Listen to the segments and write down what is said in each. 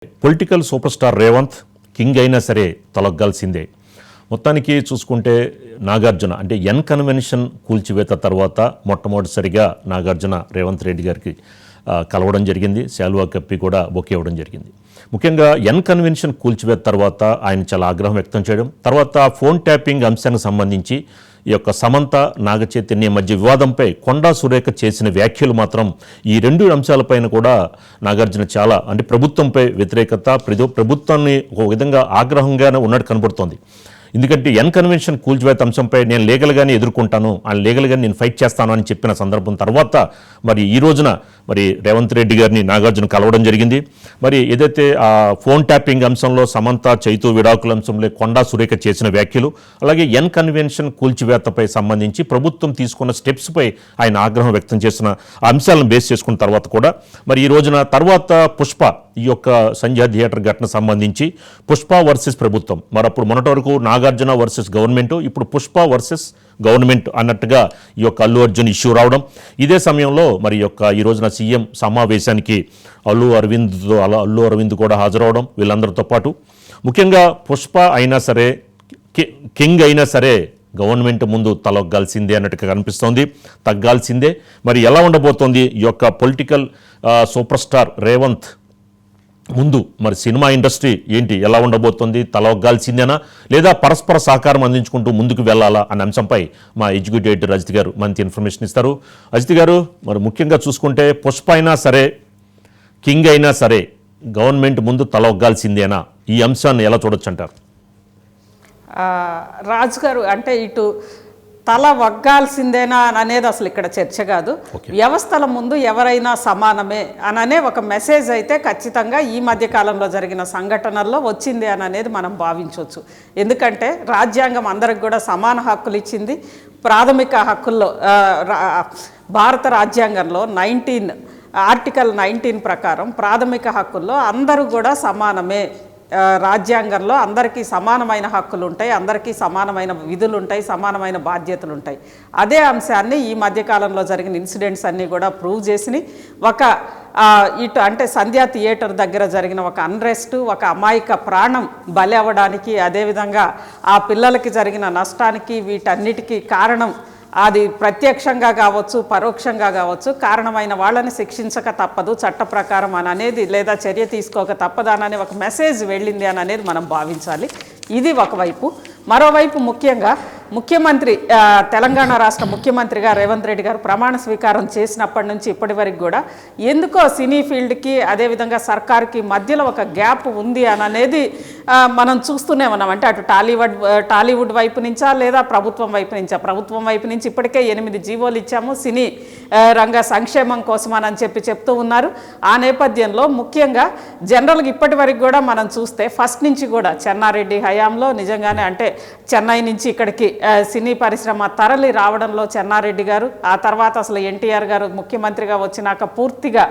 Political super star Revanth king అయినా సరే తొలగాల్సిందే. మొత్తానికి చూసుకుంటే నాగార్జున అంటే ఎన్ కన్వెన్షన్ కూల్చివేత తర్వాత మొట్టమొదటిసారిగా నాగార్జున రేవంత్ రెడ్డి గారికి కలవడం జరిగింది. శాలువా కప్పి కూడా బొకే ఇవ్వడం జరిగింది. ముఖ్యంగా ఎన్ కన్వెన్షన్ కూల్చివేత తర్వాత ఆయన చాలా ఆగ్రహం వ్యక్తం చేయడం, తర్వాత ఫోన్ ట్యాపింగ్ అంశానికి సంబంధించి ఈ యొక్క సమంత నాగచైతన్య మధ్య వివాదంపై కొండా సురేఖ చేసిన వ్యాఖ్యలు మాత్రం ఈ రెండు అంశాలపైన కూడా నాగార్జున చాలా అంటే ప్రభుత్వంపై వ్యతిరేకత, ప్రభుత్వాన్ని ఒక విధంగా ఆగ్రహంగానే ఉన్నట్టు కనబడుతోంది. ఎందుకంటే ఎన్ కన్వెన్షన్ కూల్చివేత అంశంపై నేను లీగల్గానే ఎదుర్కొంటాను, ఆ లీగల్గానే నేను ఫైట్ చేస్తాను అని చెప్పిన సందర్భం తర్వాత మరి ఈ రోజున మరి రేవంత్ రెడ్డి గారిని నాగార్జున కలవడం జరిగింది. మరి ఏదైతే ఆ ఫోన్ ట్యాపింగ్ అంశంలో సమంత చైతూ విడాకుల అంశంలో కొండా సురేఖ చేసిన వ్యాఖ్యలు, అలాగే ఎన్ కన్వెన్షన్ కూల్చివేతపై సంబంధించి ప్రభుత్వం తీసుకున్న స్టెప్స్పై ఆయన ఆగ్రహం వ్యక్తం చేసిన అంశాలను బేస్ చేసుకున్న తర్వాత కూడా మరి ఈ రోజున తర్వాత పుష్ప ఈ యొక్క సంధ్యా థియేటర్ ఘటన సంబంధించి పుష్ప వర్సెస్ ప్రభుత్వం, మరి అప్పుడు మొన్నటి వరకు నాగార్జున వర్సెస్ గవర్నమెంట్, ఇప్పుడు పుష్ప వర్సెస్ గవర్నమెంట్ అన్నట్టుగా ఈ యొక్క అల్లు అర్జున్ ఇష్యూ రావడం, ఇదే సమయంలో మరి ఈ రోజున సీఎం సమావేశానికి అల్లు అరవింద్ కూడా హాజరవడం, వీళ్ళందరితో పాటు ముఖ్యంగా పుష్ప అయినా సరే కింగ్ అయినా సరే గవర్నమెంట్ ముందు తలొగ్గాల్సిందే అన్నట్టుగా కనిపిస్తోంది, తగ్గాల్సిందే. మరి ఎలా ఉండబోతోంది ఈ యొక్క పొలిటికల్ సూపర్ స్టార్ రేవంత్ ముందు మరి సినిమా ఇండస్ట్రీ ఏంటి, ఎలా ఉండబోతోంది, తలొగ్గాల్సిందేనా లేదా పరస్పర సహకారం అందించుకుంటూ ముందుకు వెళ్ళాలా అనే అంశంపై మా ఎగ్జిక్యూటివ్ ఎడిటర్ అజిత్ గారు మంచి ఇన్ఫర్మేషన్ ఇస్తారు. అజిత్ గారు, మరి ముఖ్యంగా చూసుకుంటే పుష్ప అయినా సరే కింగ్ అయినా సరే గవర్నమెంట్ ముందు తలొగ్గాల్సిందేనా, ఈ అంశాన్ని ఎలా చూడొచ్చు అంటారు? రాజు గారు, అంటే ఇటు తల వగ్గాల్సిందేనా అనేది అసలు ఇక్కడ చర్చ కాదు. వ్యవస్థల ముందు ఎవరైనా సమానమే అననే ఒక మెసేజ్ అయితే ఖచ్చితంగా ఈ మధ్య కాలంలో జరిగిన సంఘటనల్లో వచ్చింది అని అనేది మనం భావించవచ్చు. ఎందుకంటే రాజ్యాంగం అందరికి కూడా సమాన హక్కులు ఇచ్చింది. ప్రాథమిక హక్కుల్లో భారత రాజ్యాంగంలో ఆర్టికల్ 19 ప్రకారం ప్రాథమిక హక్కుల్లో అందరూ కూడా సమానమే. రాజ్యాంగంలో అందరికీ సమానమైన హక్కులు ఉంటాయి, అందరికీ సమానమైన విధులు ఉంటాయి, సమానమైన బాధ్యతలు ఉంటాయి. అదే అంశాన్ని ఈ మధ్యకాలంలో జరిగిన ఇన్సిడెంట్స్ అన్నీ కూడా ప్రూవ్ చేసినాయి. ఇటు అంటే సంధ్యా థియేటర్ దగ్గర జరిగిన ఒక అన్రెస్ట్, ఒక అమాయక ప్రాణం బలి అవ్వడానికి, అదేవిధంగా ఆ పిల్లలకి జరిగిన నష్టానికి, వీటన్నిటికీ కారణం అది ప్రత్యక్షంగా కావచ్చు, పరోక్షంగా కావచ్చు, కారణమైన వాళ్ళని శిక్షించక తప్పదు చట్ట ప్రకారం అని అనేది, లేదా చర్య తీసుకోక తప్పదు అని ఒక మెసేజ్ వెళ్ళింది అని అనేది మనం భావించాలి. ఇది ఒకవైపు. మరోవైపు ముఖ్యంగా ముఖ్యమంత్రి, తెలంగాణ రాష్ట్ర ముఖ్యమంత్రిగా రేవంత్ రెడ్డి గారు ప్రమాణ స్వీకారం చేసినప్పటి నుంచి ఇప్పటి వరకు కూడా ఎందుకో సినీ ఫీల్డ్కి అదేవిధంగా సర్కార్కి మధ్యలో ఒక గ్యాప్ ఉంది అని అనేది మనం చూస్తూనే ఉన్నాం. అంటే అటు టాలీవుడ్ వైపు నుంచా లేదా ప్రభుత్వం వైపు నుంచా? ప్రభుత్వం వైపు నుంచి ఇప్పటికే 8 జీవోలు ఇచ్చాము సినీ రంగ సంక్షేమం కోసం అని చెప్తూ ఉన్నారు. ఆ నేపథ్యంలో ముఖ్యంగా జనరల్గా ఇప్పటి వరకు కూడా మనం చూస్తే ఫస్ట్ నుంచి కూడా చెన్నారెడ్డి హయాంలో నిజంగానే అంటే చెన్నై నుంచి ఇక్కడికి సినీ పరిశ్రమ తరలి రావడంలో చెన్నారెడ్డి గారు, ఆ తర్వాత అసలు ఎన్టీఆర్ గారు ముఖ్యమంత్రిగా వచ్చినాక పూర్తిగా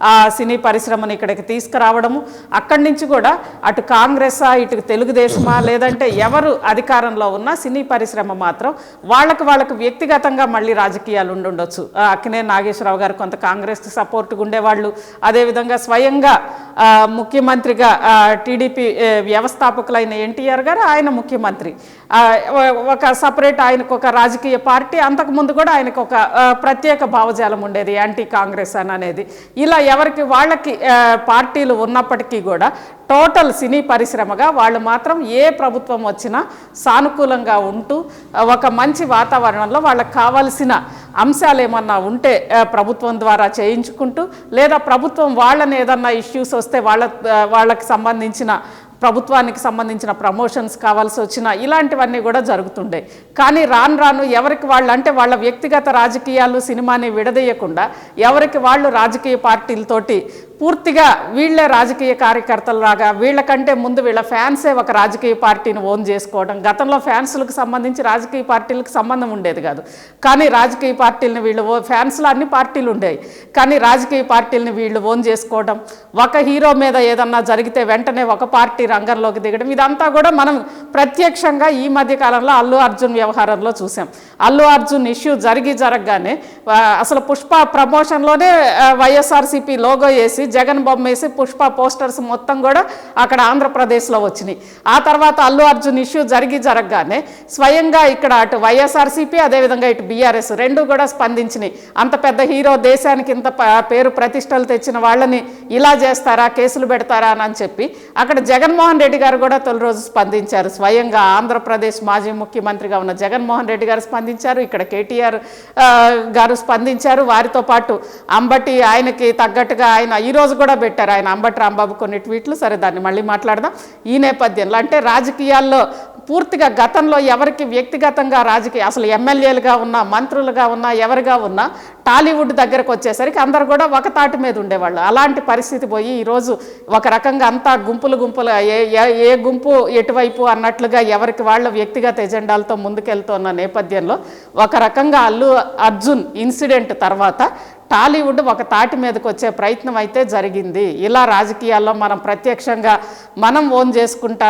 ఆ సినీ పరిశ్రమను ఇక్కడికి తీసుకురావడము, అక్కడి నుంచి కూడా అటు కాంగ్రెసా ఇటు తెలుగుదేశమా లేదంటే ఎవరు అధికారంలో ఉన్నా సినీ పరిశ్రమ మాత్రం వాళ్ళకు వ్యక్తిగతంగా మళ్ళీ రాజకీయాలు ఉండొచ్చు. అక్కినేని నాగేశ్వరరావు గారు కొంత కాంగ్రెస్కి సపోర్ట్గా ఉండేవాళ్ళు, అదేవిధంగా స్వయంగా ముఖ్యమంత్రిగా టీడీపీ వ్యవస్థాపకులైన ఎన్టీఆర్ గారు ఆయన ముఖ్యమంత్రి, ఒక సపరేట్ ఆయనకు ఒక రాజకీయ పార్టీ, అంతకుముందు కూడా ఆయనకు ఒక ప్రత్యేక భావజాలం ఉండేది యాంటీ కాంగ్రెస్ అనేది. ఇలా ఎవరికి వాళ్ళకి పార్టీలు ఉన్నప్పటికీ కూడా టోటల్ సినీ పరిశ్రమగా వాళ్ళు మాత్రం ఏ ప్రభుత్వం వచ్చినా సానుకూలంగా ఉంటూ ఒక మంచి వాతావరణంలో వాళ్ళకి కావాల్సిన అంశాలు ఏమన్నా ఉంటే ప్రభుత్వం ద్వారా చేయించుకుంటూ, లేదా ప్రభుత్వం వాళ్ళని ఏదన్నా ఇష్యూస్ వస్తే వాళ్ళకి సంబంధించిన ప్రభుత్వానికి సంబంధించిన ప్రమోషన్స్ కావాల్సి వచ్చిన ఇలాంటివన్నీ కూడా జరుగుతుండే. కానీ రాను ఎవరికి వాళ్ళు అంటే వాళ్ళ వ్యక్తిగత రాజకీయాలు సినిమాని విడదీయకుండా ఎవరికి వాళ్ళు రాజకీయ పార్టీలతోటి పూర్తిగా వీళ్ళే రాజకీయ కార్యకర్తలలాగా, వీళ్ళకంటే ముందు వీళ్ళ ఫ్యాన్సే ఒక రాజకీయ పార్టీని ఓన్ చేసుకోవడం. గతంలో ఫ్యాన్స్లకు సంబంధించి రాజకీయ పార్టీలకు సంబంధం ఉండేది కాదు, కానీ రాజకీయ పార్టీలని వీళ్ళు ఫ్యాన్స్లో అన్ని పార్టీలు ఉండేవి, కానీ రాజకీయ పార్టీలని వీళ్ళు ఓన్ చేసుకోవడం, ఒక హీరో మీద ఏదన్నా జరిగితే వెంటనే ఒక పార్టీ రంగంలోకి దిగడం, ఇదంతా కూడా మనం ప్రత్యక్షంగా ఈ మధ్య కాలంలో అల్లు అర్జున్ వ్యవహారంలో చూసాం. అల్లు అర్జున్ ఇష్యూ జరగగానే అసలు పుష్ప ప్రమోషన్లోనే వైఎస్ఆర్సీపీ లోగో వేసి జగన్ బొమ్మ వేసి పుష్ప పోస్టర్స్ మొత్తం కూడా అక్కడ ఆంధ్రప్రదేశ్లో వచ్చినాయి. ఆ తర్వాత అల్లు అర్జున్ ఇష్యూ జరగగానే స్వయంగా ఇక్కడ అటు వైఎస్ఆర్సీపీ అదేవిధంగా ఇటు బీఆర్ఎస్ రెండు కూడా స్పందించినాయి. అంత పెద్ద హీరో, దేశానికి ఇంత పేరు ప్రతిష్టలు తెచ్చిన వాళ్ళని ఇలా చేస్తారా, కేసులు పెడతారా అని చెప్పి అక్కడ జగన్మోహన్ రెడ్డి గారు కూడా తొలి రోజు స్పందించారు. స్వయంగా ఆంధ్రప్రదేశ్ మాజీ ముఖ్యమంత్రిగా ఉన్న జగన్మోహన్ రెడ్డి గారు స్పందించారు, ఇక్కడ కేటీఆర్ గారు స్పందించారు. వారితో పాటు అంబటి ఆయనకి తగ్గట్టుగా ఆయన ఈరోజు కూడా పెట్టారు, ఆయన అంబటి రాంబాబు కొన్ని ట్వీట్లు. సరే, దాన్ని మళ్ళీ మాట్లాడదాం. ఈ నేపథ్యంలో అంటే రాజకీయాల్లో పూర్తిగా గతంలో ఎవరికి వ్యక్తిగతంగా అసలు ఎమ్మెల్యేలుగా ఉన్నా, మంత్రులుగా ఉన్నా, ఎవరిగా ఉన్నా టాలీవుడ్ దగ్గరకు వచ్చేసరికి అందరు కూడా ఒక తాటి మీద ఉండేవాళ్ళు. అలాంటి పరిస్థితి పోయి ఈరోజు ఒక రకంగా అంతా గుంపులు ఏ గుంపు ఎటువైపు అన్నట్లుగా ఎవరికి వాళ్ళ వ్యక్తిగత ఎజెండాలతో ముందుకెళ్తున్న నేపథ్యంలో ఒక రకంగా అల్లు అర్జున్ ఇన్సిడెంట్ తర్వాత టాలీవుడ్ ఒక తాటి మీదకి వచ్చే ప్రయత్నం అయితే జరిగింది. ఇలా రాజకీయాల్లో మనం ప్రత్యక్షంగా మనం ఓన్ చేసుకుంటా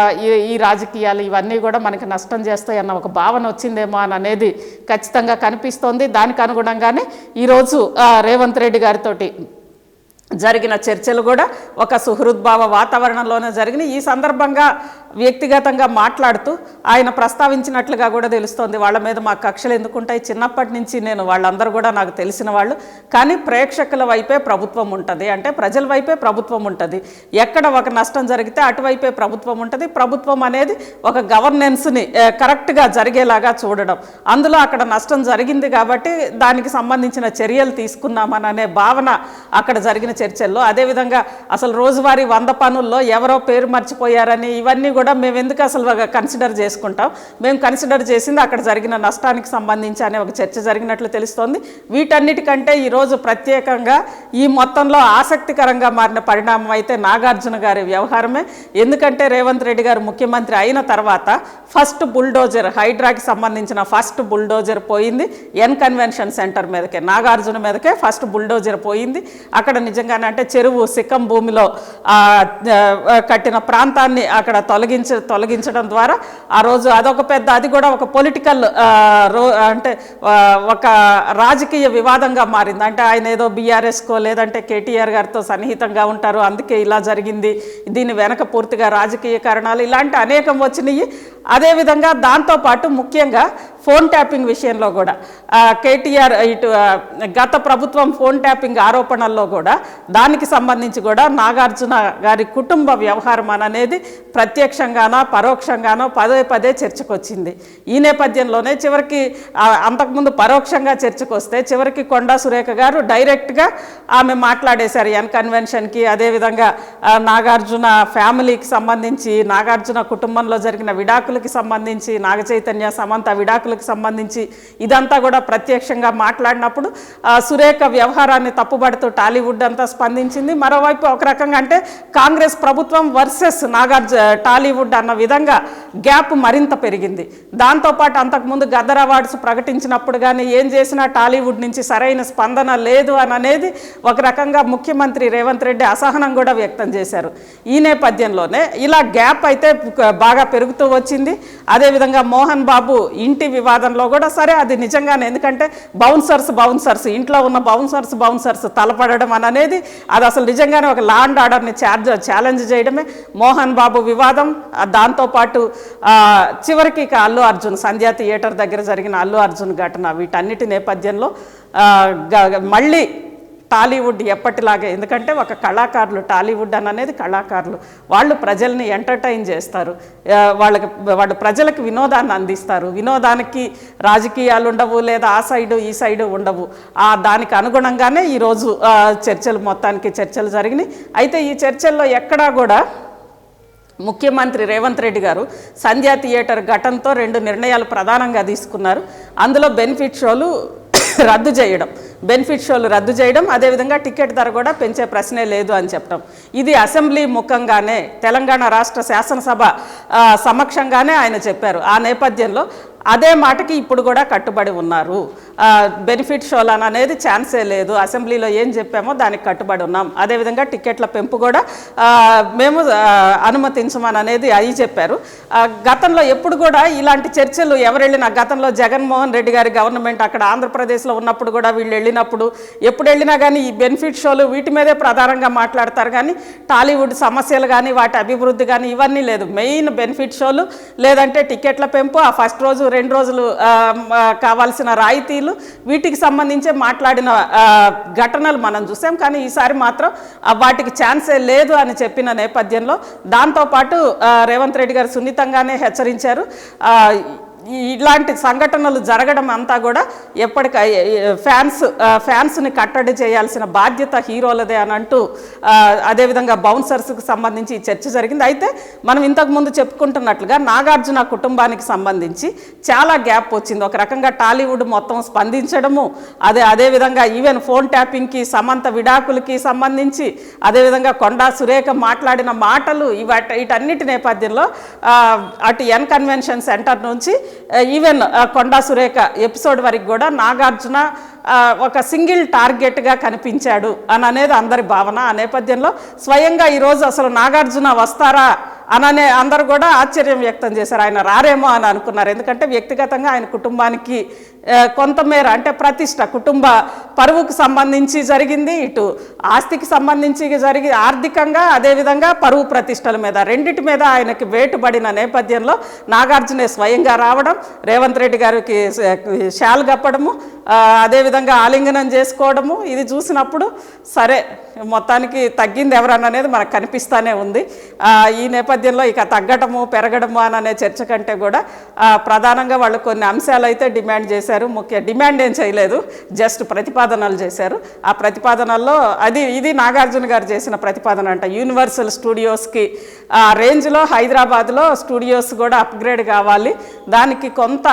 ఈ రాజకీయాలు ఇవన్నీ కూడా మనకి నష్టం చేస్తాయి అన్న ఒక భావన వచ్చిందేమో అని అనేది ఖచ్చితంగా కనిపిస్తోంది. దానికి అనుగుణంగానే ఈరోజు రేవంత్ రెడ్డి గారితో జరిగిన చర్చలు కూడా ఒక సుహృద్భావ వాతావరణంలోనే జరిగినాయి. ఈ సందర్భంగా వ్యక్తిగతంగా మాట్లాడుతూ ఆయన ప్రస్తావించినట్లుగా కూడా తెలుస్తోంది, వాళ్ళ మీద మా కక్షలు ఎందుకుంటాయి, చిన్నప్పటి నుంచి వాళ్ళందరూ కూడా నాకు తెలిసిన వాళ్ళు, కానీ ప్రేక్షకుల వైపే ప్రభుత్వం ఉంటుంది, అంటే ప్రజల వైపే ప్రభుత్వం ఉంటుంది, ఎక్కడ ఒక నష్టం జరిగితే అటువైపే ప్రభుత్వం ఉంటుంది, ప్రభుత్వం అనేది ఒక గవర్నెన్స్ని కరెక్ట్గా జరిగేలాగా చూడడం, అందులో అక్కడ నష్టం జరిగింది కాబట్టి దానికి సంబంధించిన చర్యలు తీసుకున్నామని అనే భావన అక్కడ జరిగిన చర్చల్లో. అదేవిధంగా అసలు రోజువారీ 100 పనుల్లో ఎవరో పేరు మర్చిపోయారని ఇవన్నీ కూడా మేము ఎందుకు అసలు కన్సిడర్ చేసుకుంటాం, మేము కన్సిడర్ చేసింది అక్కడ జరిగిన నష్టానికి సంబంధించి అనే ఒక చర్చ జరిగినట్లు తెలుస్తోంది. వీటన్నిటికంటే ఈరోజు ప్రత్యేకంగా ఈ మొత్తంలో ఆసక్తికరంగా మారిన పరిణామం అయితే నాగార్జున గారి వ్యవహారమే. ఎందుకంటే రేవంత్ రెడ్డి గారు ముఖ్యమంత్రి అయిన తర్వాత ఫస్ట్ బుల్డోజర్, హైడ్రాకి సంబంధించిన ఫస్ట్ బుల్డోజర్ పోయింది ఎన్ కన్వెన్షన్ సెంటర్ మీదకే, నాగార్జున మీదకే ఫస్ట్ బుల్డోజర్ పోయింది. అక్కడ నిజంగానే అంటే చెరువు సిక్కం భూమిలో కట్టిన ప్రాంతాన్ని అక్కడ తొలగించడం ద్వారా ఆ రోజు అదొక పెద్ద, అది కూడా ఒక పొలిటికల్ అంటే ఒక రాజకీయ వివాదంగా మారింది. అంటే ఆయన ఏదో బీఆర్ఎస్కో లేదంటే కేటీఆర్ గారితో సన్నిహితంగా ఉంటారు, అందుకే ఇలా జరిగింది, దీని వెనక పూర్తిగా రాజకీయ కారణాలు ఇలాంటి అనేకం వచ్చినాయి. అదేవిధంగా దాంతోపాటు ముఖ్యంగా ఫోన్ ట్యాపింగ్ విషయంలో కూడా కేటీఆర్ ఇటు గత ప్రభుత్వం ఫోన్ ట్యాపింగ్ ఆరోపణల్లో కూడా దానికి సంబంధించి కూడా నాగార్జున గారి కుటుంబ వ్యవహారం అనేది ప్రత్యక్షంగానో పరోక్షంగానో పదే చర్చకు వచ్చింది. ఈ నేపథ్యంలోనే చివరికి అంతకుముందు పరోక్షంగా చర్చకు వస్తే చివరికి కొండా సురేఖ గారు డైరెక్ట్గా ఆమె మాట్లాడేశారు ఎన్ కన్వెన్షన్కి, అదేవిధంగా నాగార్జున ఫ్యామిలీకి సంబంధించి, నాగార్జున కుటుంబంలో జరిగిన విడాకులకి సంబంధించి, నాగచైతన్య సమంత విడాకులకి సంబంధించి ఇదంతా కూడా ప్రత్యక్షంగా మాట్లాడినప్పుడు సురేఖ వ్యవహారాన్ని తప్పుబడుతూ టాలీవుడ్ అంతా స్పందించింది. మరోవైపు ఒక రకంగా అంటే కాంగ్రెస్ ప్రభుత్వం వర్సెస్ టాలీవుడ్ అన్న విధంగా గ్యాప్ మరింత పెరిగింది. దాంతోపాటు అంతకుముందు గద్దర్ అవార్డ్స్ ప్రకటించినప్పుడు కానీ ఏం చేసినా టాలీవుడ్ నుంచి సరైన స్పందన లేదు అని అనేది ఒక రకంగా ముఖ్యమంత్రి రేవంత్ రెడ్డి అసహనం కూడా వ్యక్తం చేశారు. ఈ నేపథ్యంలోనే ఇలా గ్యాప్ అయితే బాగా పెరుగుతూ వచ్చింది. అదేవిధంగా మోహన్ బాబు ఇంటి వివాదంలో కూడా సరే అది నిజంగానే, ఎందుకంటే బౌన్సర్స్ ఇంట్లో ఉన్న బౌన్సర్స్ తలపడడం అనేది అది అసలు నిజంగానే ఒక లా అండ్ ఆర్డర్ని ఛాలెంజ్ చేయడమే. మోహన్ బాబు వివాదం, దాంతోపాటు చివరికి ఇక అల్లు అర్జున్ సంధ్యా థియేటర్ దగ్గర జరిగిన అల్లు అర్జున్ ఘటన, వీటన్నిటి నేపథ్యంలో మళ్ళీ టాలీవుడ్ ఎప్పటిలాగే, ఎందుకంటే ఒక కళాకారులు, టాలీవుడ్ అనేది కళాకారులు, వాళ్ళు ప్రజల్ని ఎంటర్టైన్ చేస్తారు, వాళ్ళు ప్రజలకు వినోదాన్ని అందిస్తారు. వినోదానికి రాజకీయాలు ఉండవు, లేదా ఆ సైడు ఈ సైడు ఉండవు. దానికి అనుగుణంగానే ఈరోజు మొత్తానికి చర్చలు జరిగినాయి. అయితే ఈ చర్చల్లో ఎక్కడా కూడా ముఖ్యమంత్రి రేవంత్ రెడ్డి గారు సంధ్యా థియేటర్ ఘటనతో 2 నిర్ణయాలు ప్రధానంగా తీసుకున్నారు. అందులో బెనిఫిట్ షోలు రద్దు చేయడం, అదేవిధంగా టికెట్ ధర కూడా పెంచే ప్రశ్నే లేదు అని చెప్పడం. ఇది అసెంబ్లీ ముఖంగానే తెలంగాణ రాష్ట్ర శాసనసభ సమక్షంగానే ఆయన చెప్పారు. ఆ నేపథ్యంలో అదే మాటకి ఇప్పుడు కూడా కట్టుబడి ఉన్నారు. బెనిఫిట్ షోలు అనేది ఛాన్సే లేదు, అసెంబ్లీలో ఏం చెప్పామో దానికి కట్టుబడి ఉన్నాం. అదేవిధంగా టికెట్ల పెంపు కూడా మేము అనుమతించమని అనేది అవి చెప్పారు. గతంలో ఎప్పుడు కూడా ఇలాంటి చర్చలు ఎవరు వెళ్ళినా, గతంలో జగన్మోహన్ రెడ్డి గారి గవర్నమెంట్ అక్కడ ఆంధ్రప్రదేశ్లో ఉన్నప్పుడు కూడా వీళ్ళు వెళ్ళినప్పుడు ఎప్పుడు వెళ్ళినా కానీ ఈ బెనిఫిట్ షోలు వీటి మీదే ప్రధానంగా మాట్లాడతారు. కానీ టాలీవుడ్ సమస్యలు కానీ వాటి అభివృద్ధి కానీ ఇవన్నీ లేదు. మెయిన్ బెనిఫిట్ షోలు, లేదంటే టికెట్ల పెంపు, ఆ ఫస్ట్ రోజు 2 రోజులు కావాల్సిన రాయితీలు, వీటికి సంబంధించి మాట్లాడిన ఘటనలు మనం చూసాం. కానీ ఈసారి మాత్రం వాటికి ఛాన్సే లేదు అని చెప్పిన నేపథ్యంలో దాంతోపాటు రేవంత్ రెడ్డి గారు సున్నితంగానే హెచ్చరించారు. ఇలాంటి సంఘటనలు జరగడం అంతా కూడా ఎప్పటికీ ఫ్యాన్స్ని కట్టడి చేయాల్సిన బాధ్యత హీరోలదే అని అంటూ, అదేవిధంగా బౌన్సర్స్కి సంబంధించి ఈ చర్చ జరిగింది. అయితే మనం ఇంతకుముందు చెప్పుకుంటున్నట్లుగా నాగార్జున కుటుంబానికి సంబంధించి చాలా గ్యాప్ వచ్చింది. ఒక రకంగా టాలీవుడ్ మొత్తం స్పందించడము, అదేవిధంగా ఈవెన్ ఫోన్ ట్యాపింగ్కి, సమంత విడాకులకి సంబంధించి, అదేవిధంగా కొండా సురేఖ మాట్లాడిన మాటలు, వీటన్నిటి నేపథ్యంలో అటు ఎన్ కన్వెన్షన్ సెంటర్ నుంచి ఈవెన్ కొండా సురేఖ ఎపిసోడ్ వరకు కూడా నాగార్జున ఒక సింగిల్ టార్గెట్గా కనిపించాడు అని అనేది అందరి భావన. ఆ నేపథ్యంలో స్వయంగా ఈరోజు అసలు నాగార్జున వస్తారా అననే అందరూ కూడా ఆశ్చర్యం వ్యక్తం చేశారు. ఆయన రారేమో అని అనుకున్నారు. ఎందుకంటే వ్యక్తిగతంగా ఆయన కుటుంబానికి కొంతమేర అంటే ప్రతిష్ట, కుటుంబ పరువుకు సంబంధించి జరిగింది, ఇటు ఆస్తికి సంబంధించి జరిగి ఆర్థికంగా, అదేవిధంగా పరువు ప్రతిష్టల మీద రెండిటి మీద ఆయనకి వేటుబడిన నేపథ్యంలో నాగార్జునే స్వయంగా రావడం, రేవంత్ రెడ్డి గారికి షాల్ కప్పడము, అదేవిధంగా ఆలింగనం చేసుకోవడము, ఇది చూసినప్పుడు సరే మొత్తానికి తగ్గింది ఎవరన్నది మనకు కనిపిస్తూనే ఉంది. ఈ నేపథ్యంలో ఇక తగ్గడము పెరగడము అనే చర్చ కంటే కూడా ప్రధానంగా వాళ్ళు కొన్ని అంశాలు అయితే డిమాండ్ చేశారు. డిమాండ్ ఏం చేయలేదు, జస్ట్ ప్రతిపాదనలు చేశారు. ఆ ప్రతిపాదనల్లో ఇది నాగార్జున గారు చేసిన ప్రతిపాదన అంట. యూనివర్సల్ స్టూడియోస్కి ఆ రేంజ్లో హైదరాబాద్లో స్టూడియోస్ కూడా అప్గ్రేడ్ కావాలి, దానికి కొంత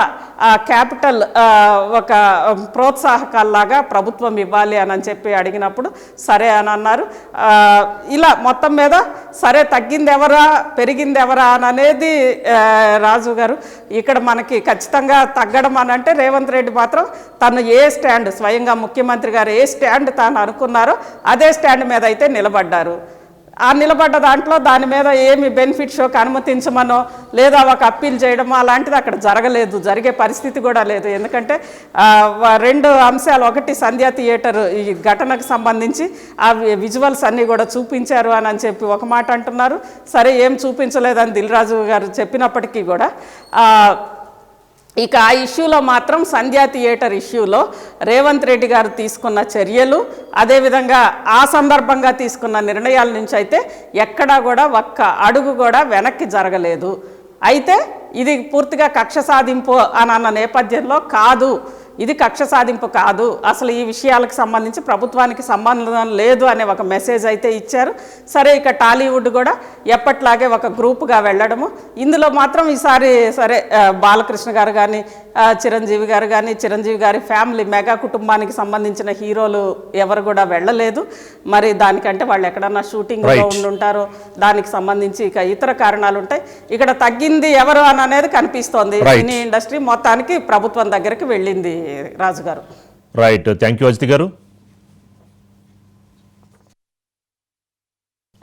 క్యాపిటల్ ఒక ప్రోత్సాహకాల్లాగా ప్రభుత్వం ఇవ్వాలి అని చెప్పి అడిగినప్పుడు సరే అని అన్నారు. ఇలా మొత్తం మీద సరే తగ్గింది ఎవరా పెరిగింది ఎవరా అనేది రాజు గారు ఇక్కడ మనకి ఖచ్చితంగా తగ్గడం అని అంటే రేవంత్ రెడ్డి మాత్రం తను ఏ స్టాండ్, స్వయంగా ముఖ్యమంత్రి గారు ఏ స్టాండ్ తాను అనుకున్నారో అదే స్టాండ్ మీద అయితే నిలబడ్డారు. ఆ నిలబడ్డ దాంట్లో దాని మీద ఏమి బెనిఫిట్ షోకి అనుమతించమనో లేదా ఒక అప్పీల్ చేయడమో అలాంటిది అక్కడ జరగలేదు, జరిగే పరిస్థితి కూడా లేదు. ఎందుకంటే 2 అంశాలు, ఒకటి సంధ్యా థియేటర్ ఈ ఘటనకు సంబంధించి ఆ విజువల్స్ అన్నీ కూడా చూపించారు అని చెప్పి ఒక మాట అంటున్నారు. సరే ఏం చూపించలేదని దిల్ రాజు గారు చెప్పినప్పటికీ కూడా ఇక ఆ ఇష్యూలో మాత్రం సంధ్యా థియేటర్ ఇష్యూలో రేవంత్ రెడ్డి గారు తీసుకున్న చర్యలు, అదేవిధంగా ఆ సందర్భంగా తీసుకున్న నిర్ణయాల నుంచి అయితే ఎక్కడా కూడా ఒక్క అడుగు కూడా వెనక్కి జరగలేదు. అయితే ఇది పూర్తిగా కక్ష సాధింపు అని అన్న నేపథ్యంలో కాదు, ఇది కక్ష సాధింపు కాదు, అసలు ఈ విషయాలకు సంబంధించి ప్రభుత్వానికి సంబంధం లేదు అనే ఒక మెసేజ్ అయితే ఇచ్చారు. సరే ఇక టాలీవుడ్ కూడా ఎప్పట్లాగే ఒక గ్రూప్గా వెళ్ళడము, ఇందులో మాత్రం ఈసారి సరే బాలకృష్ణ గారు కానీ చిరంజీవి గారు కానీ, చిరంజీవి గారి ఫ్యామిలీ మెగా కుటుంబానికి సంబంధించిన హీరోలు ఎవరు కూడా వెళ్ళలేదు. మరి దానికంటే వాళ్ళు ఎక్కడన్నా షూటింగ్లో ఉండుంటారో దానికి సంబంధించి ఇక ఇతర కారణాలు ఉంటాయి. ఇక్కడ తగ్గింది ఎవరు అని అనేది కనిపిస్తోంది. సినీ ఇండస్ట్రీ మొత్తానికి ప్రభుత్వం దగ్గరికి వెళ్ళింది రాజు గారు. రైట్, థ్యాంక్ యూ అజిత్ గారు.